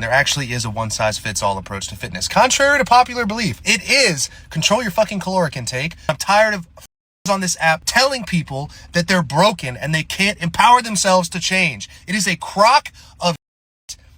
There actually is a one-size-fits-all approach to fitness. Contrary to popular belief, it is control your fucking caloric intake. I'm tired of on this app telling people that they're broken and they can't empower themselves to change. It is a crock of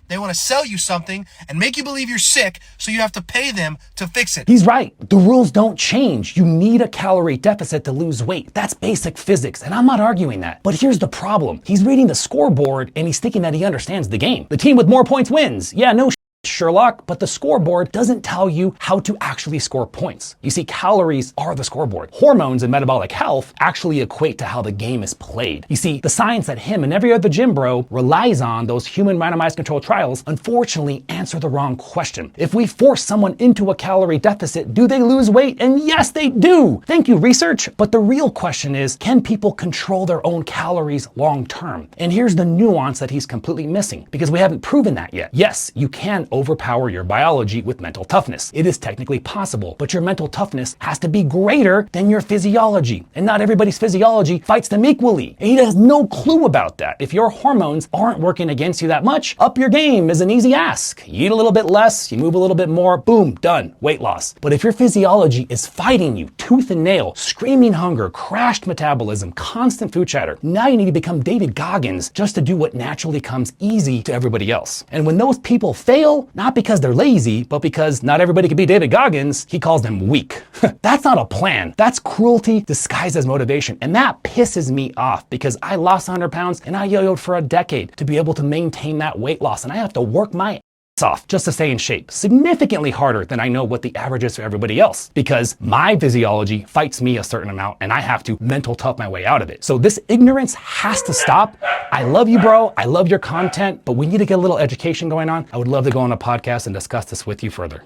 they want to sell you something and make you believe you're sick, so you have to pay them to fix it. He's right. The rules don't change. You need a calorie deficit to lose weight. That's basic physics, and I'm not arguing that. But here's the problem. He's reading the scoreboard and he's thinking that he understands the game. The team with more points wins. Yeah, no Sherlock, but the scoreboard doesn't tell you how to actually score points. You see, calories are the scoreboard. Hormones and metabolic health actually equate to how the game is played. You see, the science that him and every other gym bro relies on, those human randomized controlled trials, unfortunately answer the wrong question. If we force someone into a calorie deficit, do they lose weight? And yes, they do. Thank you, research. But the real question is, can people control their own calories long term? And here's the nuance that he's completely missing, because we haven't proven that yet. Yes, you can overpower your biology with mental toughness. It is technically possible, but your mental toughness has to be greater than your physiology. And not everybody's physiology fights them equally. And he has no clue about that. If your hormones aren't working against you that much, up your game is an easy ask. You eat a little bit less, you move a little bit more, boom, done, weight loss. But if your physiology is fighting you tooth and nail, screaming hunger, crashed metabolism, constant food chatter, now you need to become David Goggins just to do what naturally comes easy to everybody else. And when those people fail, not because they're lazy, but because not everybody can be David Goggins, he calls them weak. That's not a plan. That's cruelty disguised as motivation. And that pisses me off because I lost 100 pounds and I yo-yoed for a decade to be able to maintain that weight loss. And I have to work my off just to stay in shape, significantly harder than I know what the average is for everybody else, because my physiology fights me a certain amount and I have to mental tough my way out of it. So this ignorance has to stop. I love you, bro. I love your content, but we need to get a little education going on. I would love to go on a podcast and discuss this with you further.